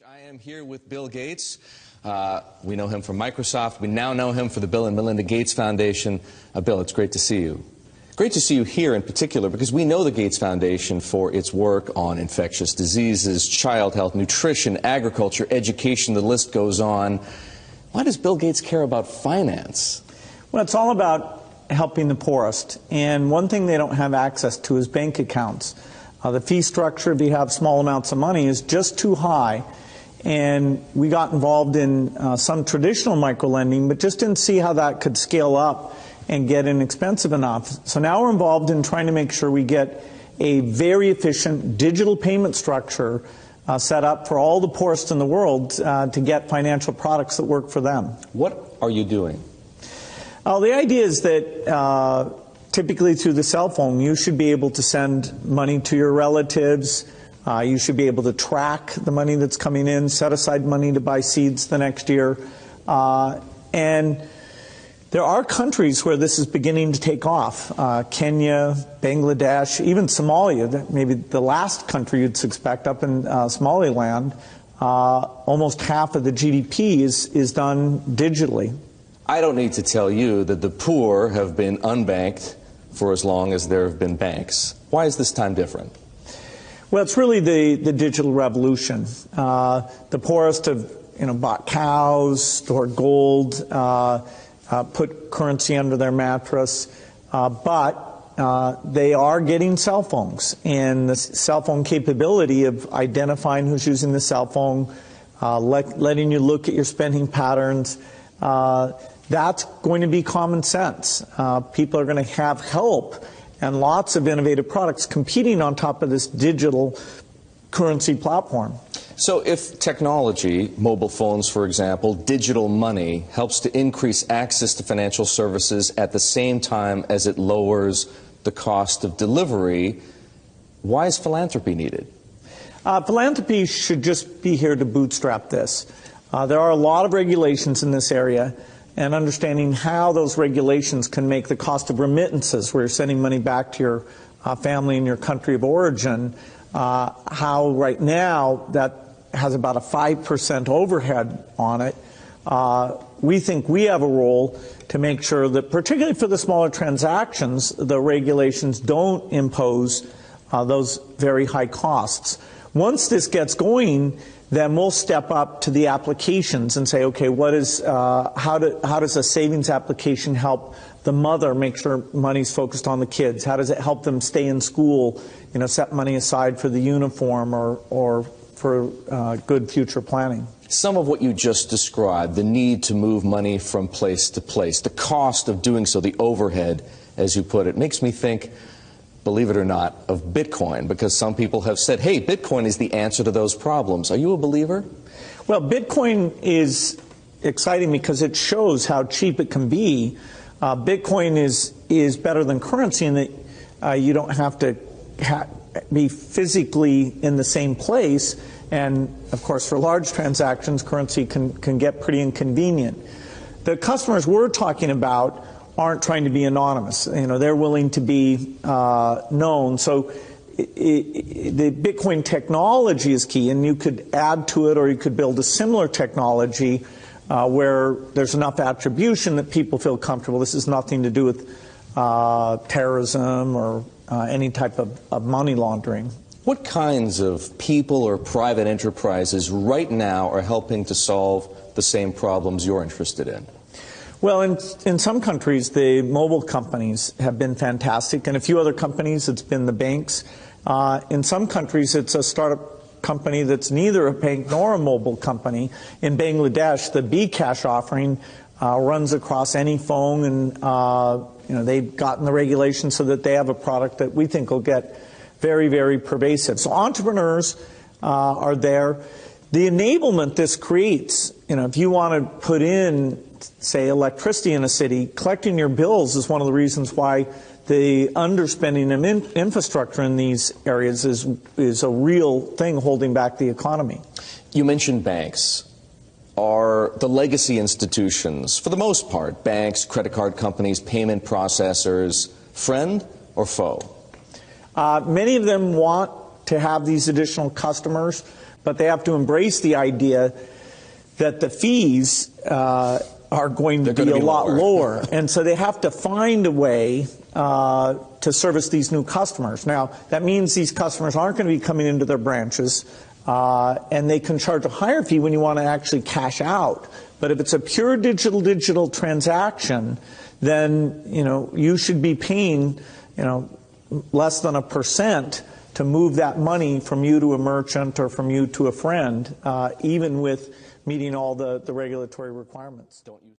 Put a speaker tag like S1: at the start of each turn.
S1: I am here with Bill Gates. We know him from Microsoft. We now know him for the Bill and Melinda Gates Foundation. Bill, it's great to see you. Great to see you here in particular because we know the Gates Foundation for its work on infectious diseases, child health, nutrition, agriculture, education, the list goes on. Why does Bill Gates care about finance?
S2: Well, it's all about helping the poorest. And one thing they don't have access to is bank accounts. The fee structure, if you have small amounts of money, is just too high. And we got involved in some traditional microlending, but just didn't see how that could scale up and get inexpensive enough. So now we're involved in trying to make sure we get a very efficient digital payment structure set up for all the poorest in the world to get financial products that work for them.
S1: What are you doing?
S2: The idea is that typically through the cell phone, you should be able to send money to your relatives. You should be able to track the money that's coming in, set aside money to buy seeds the next year. And there are countries where this is beginning to take off. Kenya, Bangladesh, even Somalia, maybe the last country you'd suspect up in Somaliland, almost half of the GDP is done digitally.
S1: I don't need to tell you that the poor have been unbanked for as long as there have been banks. Why is this time different?
S2: Well, it's really the digital revolution. The poorest have bought cows, stored gold, put currency under their mattress, but they are getting cell phones. And the cell phone capability of identifying who's using the cell phone, letting you look at your spending patterns, that's going to be common sense. People are going to have help and lots of innovative products competing on top of this digital currency platform.
S1: So if technology, mobile phones for example, digital money, helps to increase access to financial services at the same time as it lowers the cost of delivery, why is philanthropy needed?
S2: Philanthropy should just be here to bootstrap this. There are a lot of regulations in this area, and understanding how those regulations can make the cost of remittances, where you're sending money back to your family in your country of origin, how right now that has about a 5% overhead on it. We think we have a role to make sure that, particularly for the smaller transactions, the regulations don't impose those very high costs. Once this gets going, then we'll step up to the applications and say, okay, how does a savings application help the mother make sure money's focused on the kids? How does it help them stay in school, set money aside for the uniform or for good future planning?
S1: Some of what you just described, the need to move money from place to place, the cost of doing so, the overhead, as you put it, makes me think, believe it or not, of Bitcoin, because some people have said, hey, Bitcoin is the answer to those problems. Are you a believer?
S2: Well, Bitcoin is exciting because it shows how cheap it can be. Bitcoin is better than currency in that you don't have to be physically in the same place. And, of course, for large transactions, currency can get pretty inconvenient. The customers we're talking about aren't trying to be anonymous. They're willing to be known. So the Bitcoin technology is key, and you could add to it or you could build a similar technology where there's enough attribution that people feel comfortable. This has nothing to do with terrorism or any type of money laundering.
S1: What kinds of people or private enterprises right now are helping to solve the same problems you're interested in?
S2: Well, in some countries, the mobile companies have been fantastic. In a few other companies, it's been the banks. In some countries, it's a startup company that's neither a bank nor a mobile company. In Bangladesh, the Bcash offering runs across any phone, and they've gotten the regulations so that they have a product that we think will get very, very pervasive. So entrepreneurs are there. The enablement this creates, if you want to put in, say, electricity in a city, collecting your bills is one of the reasons why the underspending of infrastructure in these areas is a real thing holding back the economy.
S1: You mentioned banks. Are the legacy institutions, for the most part, banks, credit card companies, payment processors, friend or foe?
S2: Many of them want to have these additional customers, but they have to embrace the idea that the fees are going to be a lot lower. And so they have to find a way to service these new customers. Now, that means these customers aren't going to be coming into their branches, and they can charge a higher fee when you want to actually cash out. But if it's a pure digital transaction, then, you should be paying, less than 1% to move that money from you to a merchant or from you to a friend, even with meeting all the regulatory requirements.